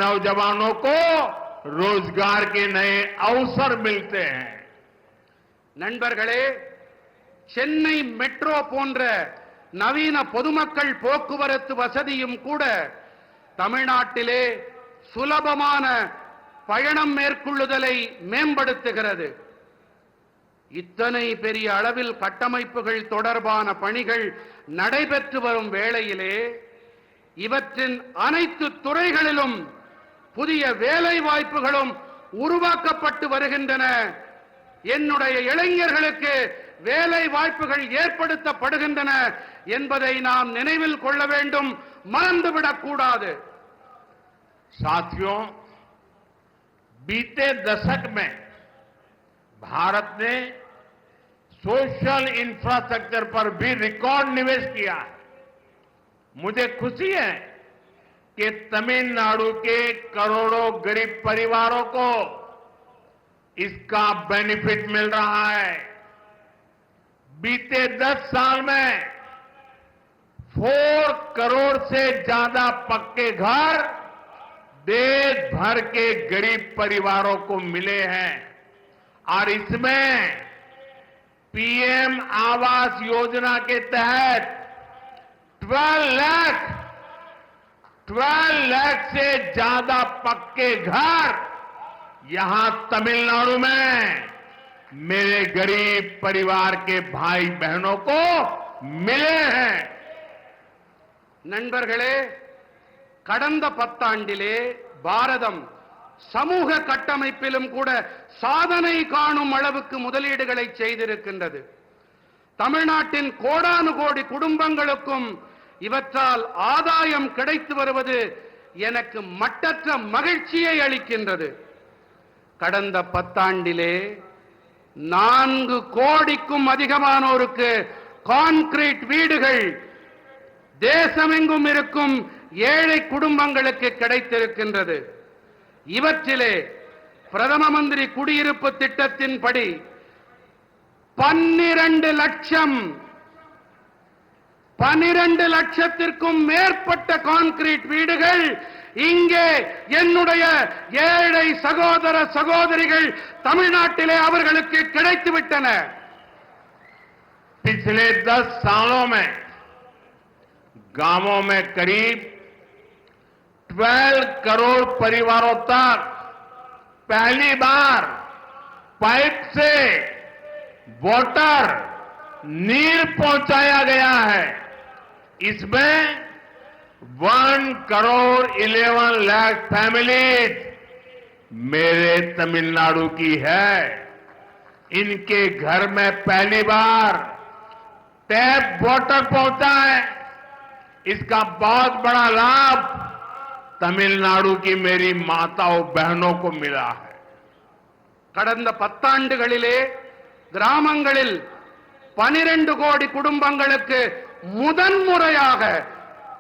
नौजवानों को रोजगार के नए अवसर मिलते हैं। நண்பர்களே, சென்னை மெட்ரோ போன்ற நவீன பொதுமக்கள் போக்குவரத்து வசதியும் கூட தமிழ்நாட்டிலே சுலபமான பயணம் மேற்கொள்ளுதலை மேம்படுத்துகிறது. இத்தனை பெரிய அளவில் கட்டமைப்புகள் தொடர்பான பணிகள் நடைபெற்று வரும் வேளையிலே இவற்றின் அனைத்து துறைகளிலும் புதிய வேலை வாய்ப்புகளும் உருவாக்கப்பட்டு வருகின்றன. என்னுடைய இளைஞர்களுக்கு வேலை வாய்ப்புகள் ஏற்படுத்தப்படுகின்றன என்பதை நாம் நினைவில் கொள்ள வேண்டும், மறந்துவிடக் கூடாது. साथियों, बीते दशक में भारत ने सोशल इंफ्रास्ट्रक्चर पर भी रिकॉर्ड निवेश किया है। मुझे खुशी है कि तमिलनाडु के करोड़ों गरीब परिवारों को इसका बेनिफिट मिल रहा है। बीते 10 साल में 4 करोड़ से ज्यादा पक्के घर देश भर के गरीब परिवारों को मिले हैं और इसमें पीएम आवास योजना के तहत 12 लाख से ज्यादा पक्के घर यहां तमिलनाडु में मेरे गरीब परिवार के भाई बहनों को मिले हैं। நண்பர்களே, கடந்த 10 ஆண்டிலே பாரதம் சமூக கட்டமைப்பிலும் கூட சாதனை காணும் அளவுக்கு முதலீடுகளை செய்திருக்கின்றது. தமிழ்நாட்டின் கோடானு கோடி குடும்பங்களுக்கும் இவற்றால் ஆதாயம் கிடைத்து வருவது எனக்கு மட்டற்ற மகிழ்ச்சியை அளிக்கின்றது. கடந்த 10 ஆண்டிலே 4 கோடிக்கும் அதிகமானோருக்கு கான்கிரீட் வீடுகள் தேசமெங்கும் இருக்கும் ஏழை குடும்பங்களுக்கு கிடைத்திருக்கின்றது. இவற்றிலே பிரதம மந்திரி குடியிருப்பு திட்டத்தின்படி 12 லட்சத்திற்கும் மேற்பட்ட கான்கிரீட் வீடுகள் இங்கே என்னுடைய ஏழை சகோதர சகோதரிகள் தமிழ்நாட்டிலே அவர்களுக்கு கிடைத்துவிட்டன. पिछले 10 सालों में गांवों में करीब 12 करोड़ परिवारों तक पहली बार पाइप से वाटर नीर पहुंचाया गया है। इसमें 1 करोड़ 11 लाख फैमिलीज मेरे तमिलनाडु की है। इनके घर में पहली बार टैप वाटर पहुंचा है। इसका बहुत बड़ा लाभ तमिलनाडु की मेरी माताओं बहनों को मिला है। கடந்த 10 ஆண்டுகளிலே கிராமங்களில் 12 கோடி குடும்பங்களுக்கு முதன்முறையாக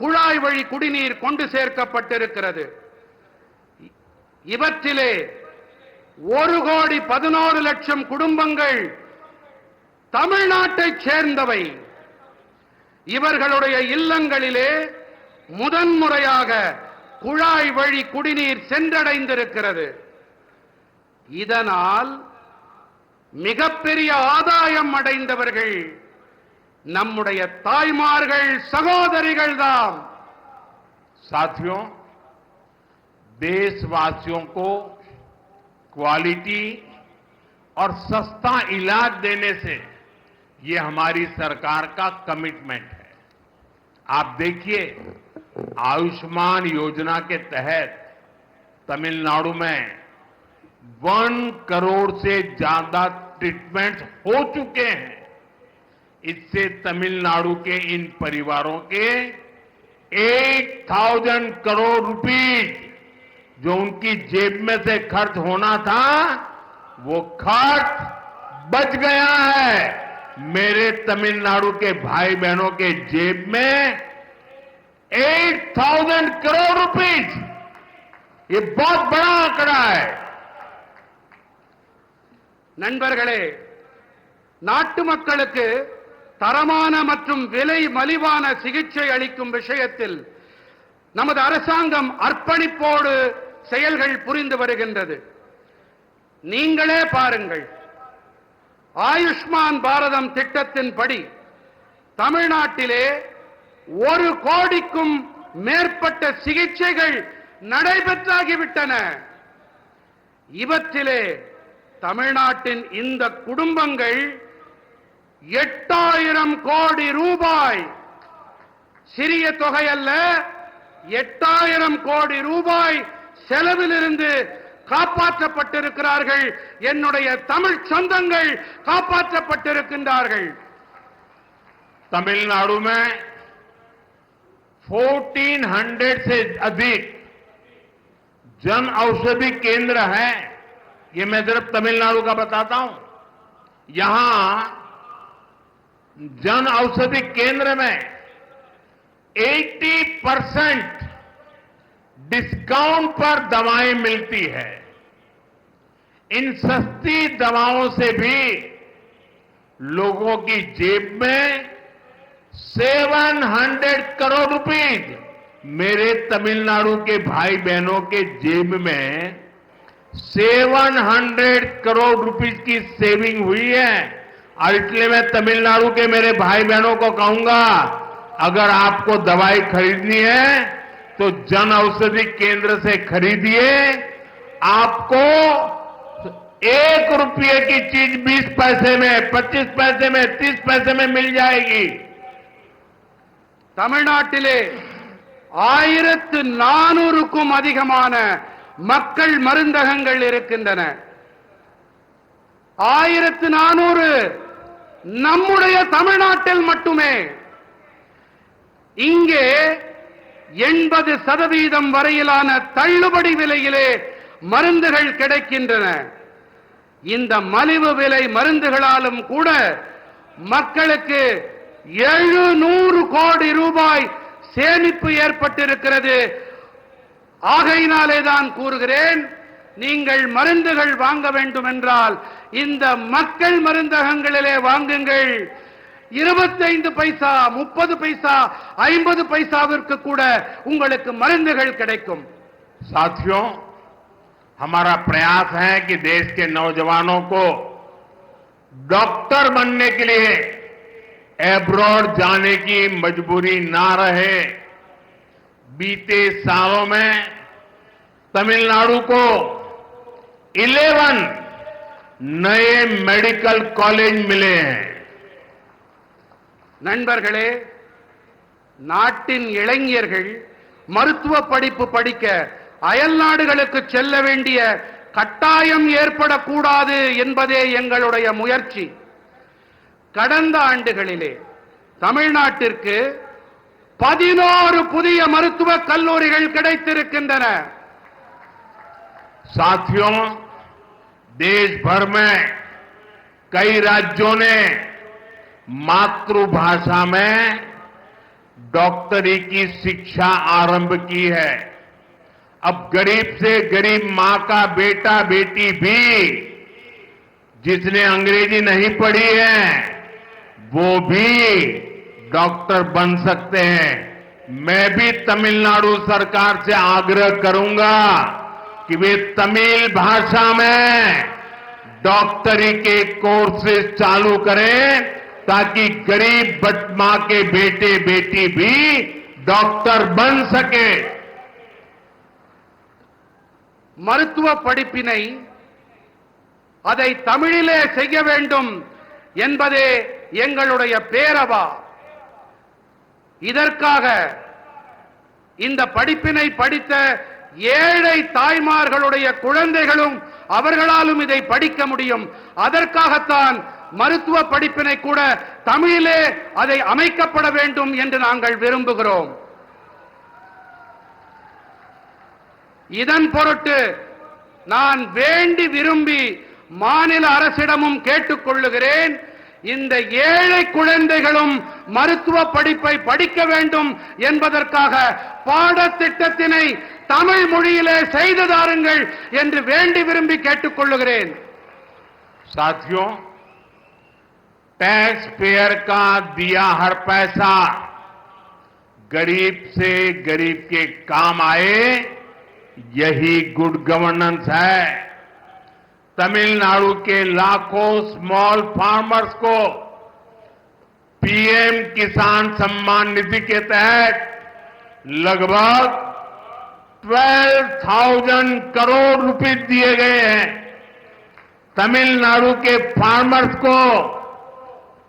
குழாய் வழி குடிநீர் கொண்டு சேர்க்கப்பட்டிருக்கிறது. இவற்றிலே 1 கோடி 11 லட்சம் குடும்பங்கள் தமிழ்நாட்டைச் சேர்ந்தவை. இவர்களுடைய இல்லங்களிலே முதன்முறையாக குழாய் வழி குடிநீர் சென்றடைந்திருக்கிறது. இதனால் மிகப்பெரிய ஆதாயம் அடைந்தவர்கள் நம்முடைய தாய்மார்கள் சகோதரிகள் தான். साथियों, देशवासियों को क्वालिटी और सस्ता इलाज देने से ये हमारी सरकार का कमिटमेंट है। आप देखिए, आयुष्मान योजना के तहत तमिलनाडु में 1 करोड़ से ज्यादा ट्रीटमेंट हो चुके हैं। इससे तमिलनाडु के इन परिवारों के 1000 करोड़ रुपीज जो उनकी जेब में से खर्च होना था वो खर्च बच गया है। मेरे तमिलनाडु के भाई बहनों के जेब में 8000 करोड़ रुपीज, ये बहुत बड़ा आंकड़ा है। நண்பர்களே, நாட்டு மக்களுக்கு தரமான மற்றும் விலை மலிவான சிகிச்சை அளிக்கும் விஷயத்தில் நமது அரசாங்கம் அர்ப்பணிப்போடு செயல்கள் புரிந்து வருகின்றது. நீங்களே பாருங்கள், ஆயுஷ்மான் பாரதம் திட்டத்தின்படி தமிழ்நாட்டிலே 1 கோடிக்கும் மேற்பட்ட சிகிச்சைகள் நடைபெற்றாகிவிட்டன. இவற்றிலே தமிழ்நாட்டின் இந்த குடும்பங்கள் 8000 கோடி ரூபாய், சிறிய தொகை அல்ல, 8000 கோடி ரூபாய் செலவிலிருந்து காப்பாற்றப்பட்டிருக்கிறார்கள். என்னுடைய தமிழ் சொந்தங்கள் காப்பாற்றப்பட்டிருக்கின்றார்கள். तमिलनाडु में 1400 से अधिक जन औषधि केंद्र हैं। ये मैं सिर्फ तमिलनाडु का बताता हूं। यहां जन औषधि केंद्र में 80% डिस्काउंट पर दवाएं मिलती है। इन सस्ती दवाओं से भी लोगों की जेब में 700 करोड़ रुपीज, मेरे तमिलनाडु के भाई बहनों के जेब में 700 करोड़ रुपीज की सेविंग हुई है। और इसलिए मैं तमिलनाडु के मेरे भाई बहनों को कहूंगा, अगर आपको दवाई खरीदनी है तो जन औषधि केंद्र से खरीदिए। आपको 1 रुपये की चीज 20 पैसे में, 25 पैसे में, 30 पैसे में मिल जाएगी। தமிழ்நாட்டிலே 1400க்கும் அதிகமான மக்கள் மருந்தகங்கள் இருக்கின்றன. 1400 நம்முடைய தமிழ்நாட்டில் மட்டுமே. இங்கே 80% வரையிலான தள்ளுபடி விலையிலே மருந்துகள் கிடைக்கின்றன. இந்த மலிவு விலை மருந்துகளாலும் கூட மக்களுக்கு 700 கோடி ரூபாய் சேமிப்பு ஏற்பட்டிருக்கிறது. ஆகையினாலே தான் கூறுகிறேன், நீங்கள் மருந்துகள் வாங்க வேண்டும் என்றால் இந்த மக்கள் மருந்தகங்களிலே வாங்குங்கள். 25 பைசா, 30 பைசா, 50 பைசாவிற்கு கூட உங்களுக்கு மருந்துகள் கிடைக்கும். साथियों, हमारा प्रयास है कि देश के नौजवानों को डॉक्टर बनने के लिए एब्रॉड जाने की मजबूरी ना रहे। बीते सालों में तमिलनाडु को 11 नए मेडिकल कॉलेज मिले हैं। நண்பர்களே, நாட்டின் இளைஞர்கள் மருத்துவ படிப்பு படிக்க அயல் நாடுகளுக்கு செல்ல வேண்டிய கட்டாயம் ஏற்படக்கூடாது என்பதே எங்களுடைய முயற்சி. கடந்த ஆண்டுகளிலே தமிழ்நாட்டிற்கு 11 புதிய மருத்துவக் கல்லூரிகள் கிடைத்திருக்கின்றன. साथियों, देश भर में कई राज्यों ने मातृभाषा में डॉक्टरी की शिक्षा आरंभ की है। अब गरीब से गरीब मां का बेटा बेटी भी जिसने अंग्रेजी नहीं पढ़ी है वो भी डॉक्टर बन सकते हैं। मैं भी तमिलनाडु सरकार से आग्रह करूंगा कि वे तमिल भाषा में डॉक्टरी के कोर्सेज चालू करें ताकि गरीब मां के बेटे बेटी भी डॉक्टर बन सके। மருத்துவ படிப்பினை அதை தமிழிலே செய்ய வேண்டும் என்பதே எங்களுடைய பேரவா. இதற்காக இந்த படிப்பினை படித்த ஏழை தாய்மார்களுடைய குழந்தைகளும் அவர்களாலும் இதை படிக்க முடியும். அதற்காகத்தான் மருத்துவ படிப்பினை கூட தமிழிலே அதை அமைக்கப்பட வேண்டும் என்று நாங்கள் விரும்புகிறோம். இதன் பொருட்டு நான் வேண்டி விரும்பி மாநில அரசிடமும் கேட்டுக்கொள்ளுகிறேன், இந்த ஏழை குழந்தைகளும் மருத்துவ படிப்பை படிக்க வேண்டும் என்பதற்காக பாடத்திட்டத்தினை தமிழ் மொழியிலே செய்து தாருங்கள் என்று வேண்டி விரும்பி கேட்டுக்கொள்ளுகிறேன். साथियों, टैक्स पेयर का दिया हर पैसा गरीब से गरीब के काम आए, यही गुड गवर्नेंस है। तमिलनाडु के लाखों स्मॉल फार्मर्स को पीएम किसान सम्मान निधि के तहत लगभग 12,000 करोड़ रुपए दिए गए हैं। तमिलनाडु के फार्मर्स को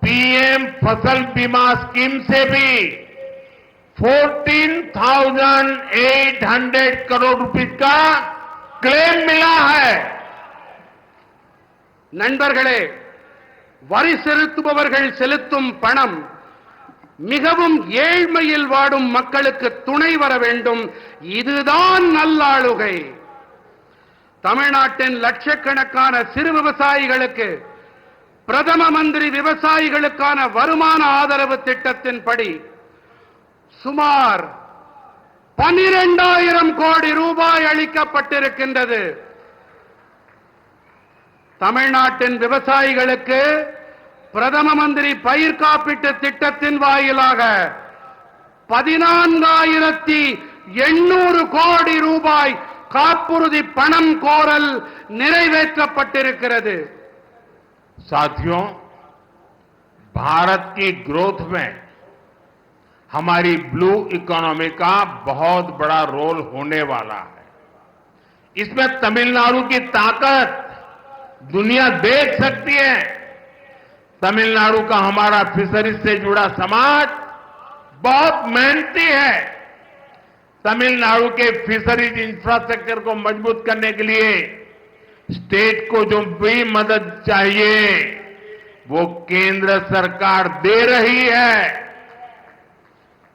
पीएम फसल बीमा स्कीम से भी 14,800 करोड़ रुपए का क्लेम मिला है। நண்பர்களே, வரி செலுத்துபவர்கள் செலுத்தும் பணம் மிகவும் ஏழ்மையில் வாடும் மக்களுக்கு துணை வர வேண்டும். இதுதான் நல்லாளுகை. தமிழ்நாட்டின் லட்சக்கணக்கான சிறு விவசாயிகளுக்கு பிரதம மந்திரி விவசாயிகளுக்கான வருமான ஆதரவு திட்டத்தின்படி சுமார் 12,000 கோடி ரூபாய் அளிக்கப்பட்டிருக்கின்றது. தமிழ்நாட்டின் விவசாயிகளுக்கு பிரதம மந்திரி பயிர் காப்பீட்டு திட்டத்தின் வாயிலாக 14,800 கோடி ரூபாய் காப்புறுதி பணம் கோரல் நிறைவேற்றப்பட்டிருக்கிறது. साथियों, भारत की ग्रोथ में हमारी ब्लू इकोनॉमी का बहुत बड़ा रोल होने वाला है। इसमें तमिलनाडु की ताकत दुनिया देख सकती है। तमिलनाडु का हमारा फिशरीज से जुड़ा समाज बहुत मेहनती है। तमिलनाडु के फिशरीज इंफ्रास्ट्रक्चर को मजबूत करने के लिए स्टेट को जो भी मदद चाहिए वो केंद्र सरकार दे रही है।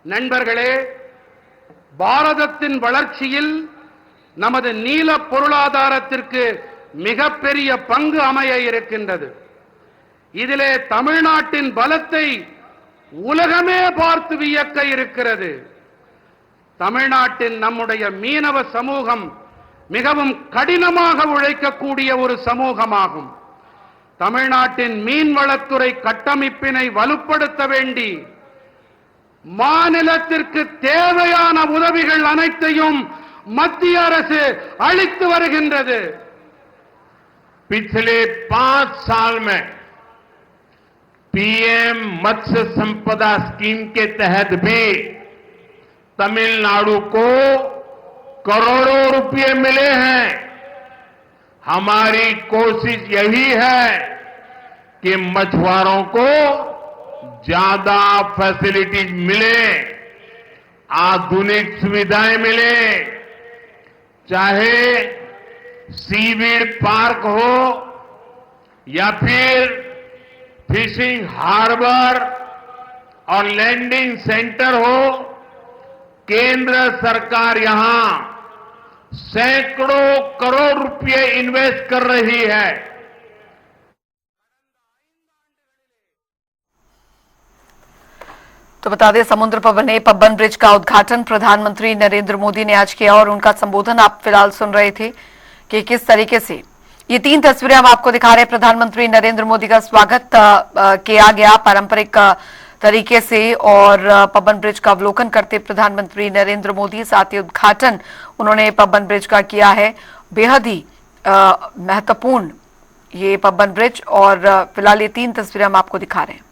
நண்பர்களே, பாரதத்தின் வளர்ச்சியில் நமது நீல பொருளாதாரத்திற்கு மிகப்பெரிய பங்கு அமைய இருக்கின்றது. இதிலே தமிழ்நாட்டின் பலத்தை உலகமே பார்த்து வியக்க இருக்கிறது. தமிழ்நாட்டின் நம்முடைய மீனவ சமூகம் மிகவும் கடினமாக உழைக்கக்கூடிய ஒரு சமூகமாகும். தமிழ்நாட்டின் மீன்வளத்துறை கட்டமைப்பினை வலுப்படுத்த வேண்டி மாநிலத்திற்கு தேவையான உதவிகள் அனைத்தையும் மத்திய அரசு அளித்து வருகின்றது. पिछले 5 साल में पीएम मत्स्य संपदा स्कीम के तहत भी तमिलनाडु को करोड़ों रुपए मिले हैं। हमारी कोशिश यही है कि मछुआरों को ज्यादा फैसिलिटीज मिले, आधुनिक सुविधाएं मिले, चाहे सीवीड पार्क हो या फिर फिशिंग हार्बर और लैंडिंग सेंटर हो। केंद्र सरकार यहां सैकड़ों करोड़ रुपए इन्वेस्ट कर रही है। तो बता दें, समुद्र पर बने पब्बन ब्रिज का उद्घाटन प्रधानमंत्री नरेंद्र मोदी ने आज किया और उनका संबोधन आप फिलहाल सुन रहे थे कि किस तरीके से ये 3 तस्वीरें हम आपको दिखा रहे हैं। प्रधानमंत्री नरेंद्र मोदी का स्वागत किया गया पारंपरिक तरीके से और पब्बन ब्रिज का अवलोकन करते प्रधानमंत्री नरेंद्र मोदी, साथ ही उद्घाटन उन्होंने पब्बन ब्रिज का किया है। बेहद ही महत्वपूर्ण ये पब्बन ब्रिज और फिलहाल ये 3 तस्वीरें हम आपको दिखा रहे हैं।